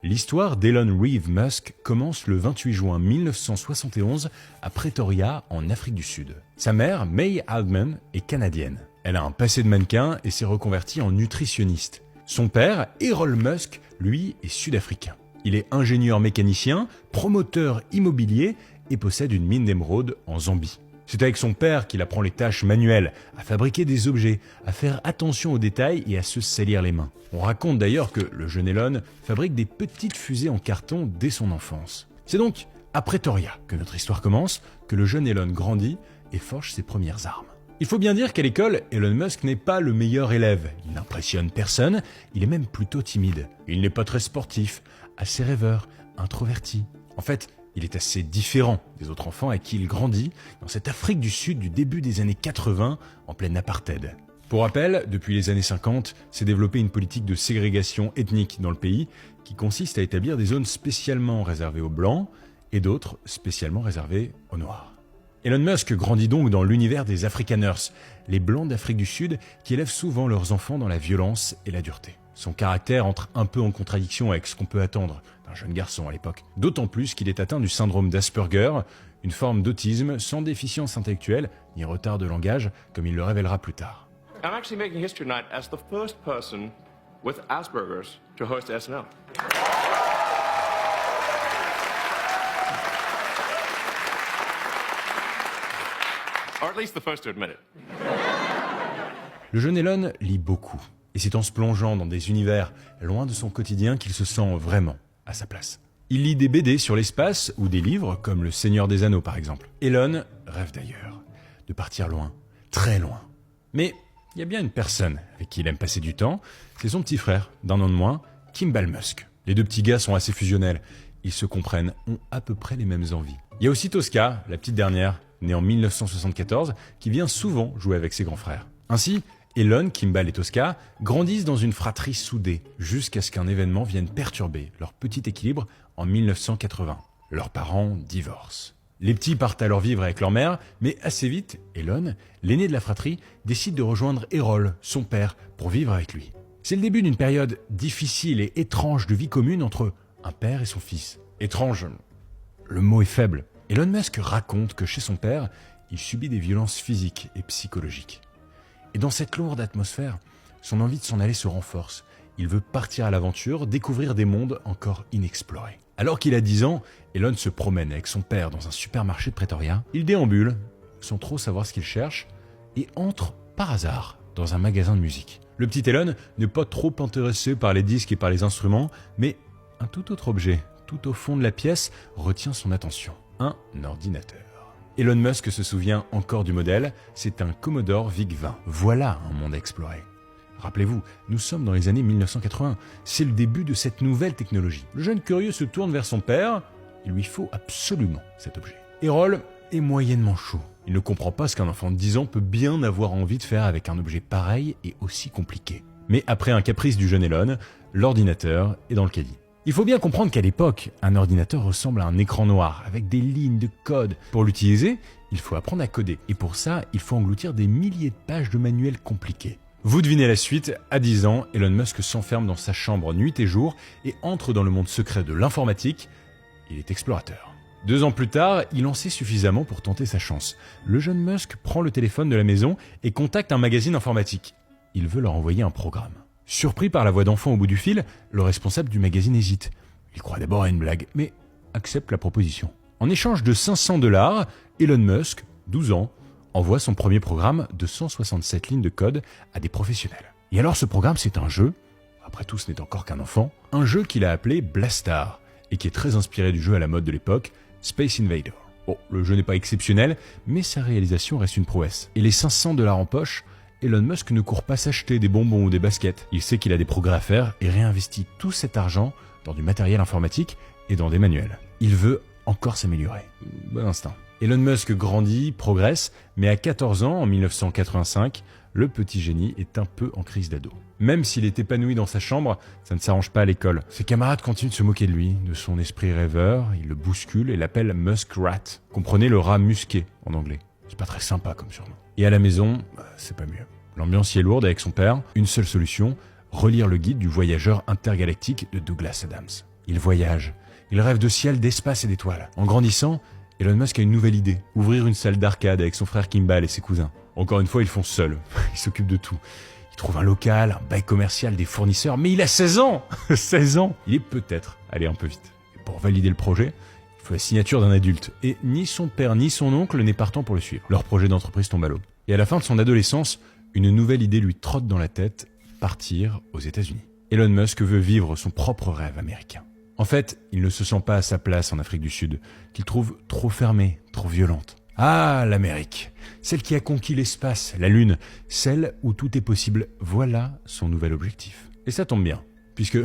L'histoire d'Elon Reeve Musk commence le 28 juin 1971 à Pretoria, en Afrique du Sud. Sa mère, May Altman, est canadienne. Elle a un passé de mannequin et s'est reconvertie en nutritionniste. Son père, Errol Musk, lui, est sud-africain. Il est ingénieur mécanicien, promoteur immobilier et possède une mine d'émeraude en Zambie. C'est avec son père qu'il apprend les tâches manuelles, à fabriquer des objets, à faire attention aux détails et à se salir les mains. On raconte d'ailleurs que le jeune Elon fabrique des petites fusées en carton dès son enfance. C'est donc à Pretoria que notre histoire commence, que le jeune Elon grandit et forge ses premières armes. Il faut bien dire qu'à l'école, Elon Musk n'est pas le meilleur élève. Il n'impressionne personne, il est même plutôt timide. Il n'est pas très sportif, assez rêveur, introverti. En fait, il est assez différent des autres enfants avec qui il grandit dans cette Afrique du Sud du début des années 80 en pleine apartheid. Pour rappel, depuis les années 50, s'est développée une politique de ségrégation ethnique dans le pays qui consiste à établir des zones spécialement réservées aux Blancs et d'autres spécialement réservées aux Noirs. Elon Musk grandit donc dans l'univers des Afrikaners, les Blancs d'Afrique du Sud qui élèvent souvent leurs enfants dans la violence et la dureté. Son caractère entre un peu en contradiction avec ce qu'on peut attendre d'un jeune garçon à l'époque. D'autant plus qu'il est atteint du syndrome d'Asperger, une forme d'autisme sans déficience intellectuelle ni retard de langage, comme il le révélera plus tard. I'm actually making history tonight as the first person with Asperger's to host SNL. Or at least the first to admit it. Le jeune Elon lit beaucoup. Et c'est en se plongeant dans des univers loin de son quotidien qu'il se sent vraiment à sa place. Il lit des BD sur l'espace ou des livres comme Le Seigneur des Anneaux par exemple. Elon rêve d'ailleurs, de partir loin, très loin. Mais il y a bien une personne avec qui il aime passer du temps, c'est son petit frère, d'un an de moins, Kimball Musk. Les deux petits gars sont assez fusionnels, ils se comprennent, ont à peu près les mêmes envies. Il y a aussi Tosca, la petite dernière, née en 1974, qui vient souvent jouer avec ses grands frères. Ainsi, Elon, Kimball et Tosca grandissent dans une fratrie soudée, jusqu'à ce qu'un événement vienne perturber leur petit équilibre en 1980. Leurs parents divorcent. Les petits partent alors vivre avec leur mère, mais assez vite, Elon, l'aîné de la fratrie, décide de rejoindre Errol, son père, pour vivre avec lui. C'est le début d'une période difficile et étrange de vie commune entre un père et son fils. Étrange, le mot est faible. Elon Musk raconte que chez son père, il subit des violences physiques et psychologiques. Et dans cette lourde atmosphère, son envie de s'en aller se renforce. Il veut partir à l'aventure, découvrir des mondes encore inexplorés. Alors qu'il a 10 ans, Elon se promène avec son père dans un supermarché de Pretoria. Il déambule, sans trop savoir ce qu'il cherche, et entre, par hasard, dans un magasin de musique. Le petit Elon n'est pas trop intéressé par les disques et par les instruments, mais un tout autre objet, tout au fond de la pièce, retient son attention. Un ordinateur. Elon Musk se souvient encore du modèle, c'est un Commodore VIC-20. Voilà un monde à explorer. Rappelez-vous, nous sommes dans les années 1980, c'est le début de cette nouvelle technologie. Le jeune curieux se tourne vers son père, il lui faut absolument cet objet. Errol est moyennement chaud. Il ne comprend pas ce qu'un enfant de 10 ans peut bien avoir envie de faire avec un objet pareil et aussi compliqué. Mais après un caprice du jeune Elon, l'ordinateur est dans le caddie. Il faut bien comprendre qu'à l'époque, un ordinateur ressemble à un écran noir, avec des lignes de code. Pour l'utiliser, il faut apprendre à coder. Et pour ça, il faut engloutir des milliers de pages de manuels compliqués. Vous devinez la suite, à 10 ans, Elon Musk s'enferme dans sa chambre nuit et jour et entre dans le monde secret de l'informatique. Il est explorateur. 2 ans plus tard, il en sait suffisamment pour tenter sa chance. Le jeune Musk prend le téléphone de la maison et contacte un magazine informatique. Il veut leur envoyer un programme. Surpris par la voix d'enfant au bout du fil, le responsable du magazine hésite. Il croit d'abord à une blague, mais accepte la proposition. En échange de $500, Elon Musk, 12 ans, envoie son premier programme de 167 lignes de code à des professionnels. Et alors ce programme, c'est un jeu, après tout ce n'est encore qu'un enfant, un jeu qu'il a appelé Blastar, et qui est très inspiré du jeu à la mode de l'époque, Space Invader. Bon, le jeu n'est pas exceptionnel, mais sa réalisation reste une prouesse. Et les $500 en poche, Elon Musk ne court pas s'acheter des bonbons ou des baskets. Il sait qu'il a des progrès à faire et réinvestit tout cet argent dans du matériel informatique et dans des manuels. Il veut encore s'améliorer. Bon instinct. Elon Musk grandit, progresse, mais à 14 ans, en 1985, le petit génie est un peu en crise d'ado. Même s'il est épanoui dans sa chambre, ça ne s'arrange pas à l'école. Ses camarades continuent de se moquer de lui, de son esprit rêveur, ils le bousculent et l'appellent Muskrat. Comprenez le rat musqué en anglais. C'est pas très sympa comme surnom. Et à la maison, c'est pas mieux. L'ambiance y est lourde avec son père. Une seule solution, relire le guide du voyageur intergalactique de Douglas Adams. Il voyage. Il rêve de ciel, d'espace et d'étoiles. En grandissant, Elon Musk a une nouvelle idée. Ouvrir une salle d'arcade avec son frère Kimball et ses cousins. Encore une fois, ils font seuls. Ils s'occupent de tout. Il trouve un local, un bail commercial, des fournisseurs. Mais il a 16 ans 16 ans. Il est peut-être allé un peu vite. Et pour valider le projet, il faut la signature d'un adulte. Et ni son père ni son oncle n'est partant pour le suivre. Leur projet d'entreprise tombe à l'eau. Et à la fin de son adolescence, une nouvelle idée lui trotte dans la tête. Partir aux États-Unis. Elon Musk veut vivre son propre rêve américain. En fait, il ne se sent pas à sa place en Afrique du Sud, qu'il trouve trop fermée, trop violente. Ah, l'Amérique, celle qui a conquis l'espace, la Lune, celle où tout est possible, voilà son nouvel objectif. Et ça tombe bien, puisque,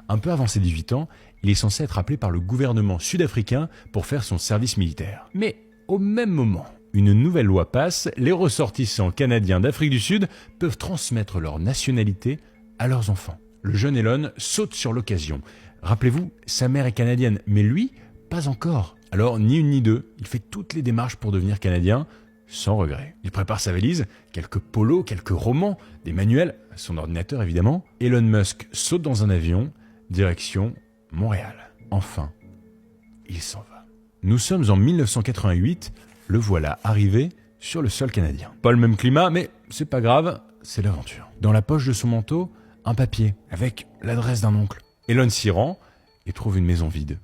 un peu avant ses 18 ans, il est censé être appelé par le gouvernement sud-africain pour faire son service militaire. Mais, au même moment, une nouvelle loi passe, les ressortissants canadiens d'Afrique du Sud peuvent transmettre leur nationalité à leurs enfants. Le jeune Elon saute sur l'occasion. Rappelez-vous, sa mère est canadienne, mais lui, pas encore. Alors, ni une ni deux, il fait toutes les démarches pour devenir canadien, sans regret. Il prépare sa valise, quelques polos, quelques romans, des manuels, son ordinateur évidemment. Elon Musk saute dans un avion, direction Montréal. Enfin, il s'en va. Nous sommes en 1988, le voilà arrivé sur le sol canadien. Pas le même climat, mais c'est pas grave, c'est l'aventure. Dans la poche de son manteau, un papier avec l'adresse d'un oncle. Elon s'y rend et trouve une maison vide.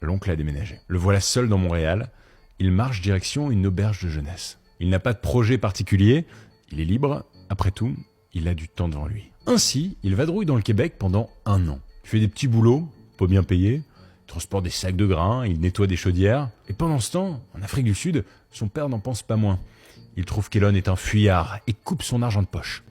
L'oncle a déménagé. Le voilà seul dans Montréal. Il marche direction une auberge de jeunesse. Il n'a pas de projet particulier. Il est libre. Après tout, il a du temps devant lui. Ainsi, il vadrouille dans le Québec pendant 1 an. Il fait des petits boulots, pas bien payés. Il transporte des sacs de grains, il nettoie des chaudières. Et pendant ce temps, en Afrique du Sud, son père n'en pense pas moins. Il trouve qu'Elon est un fuyard et coupe son argent de poche.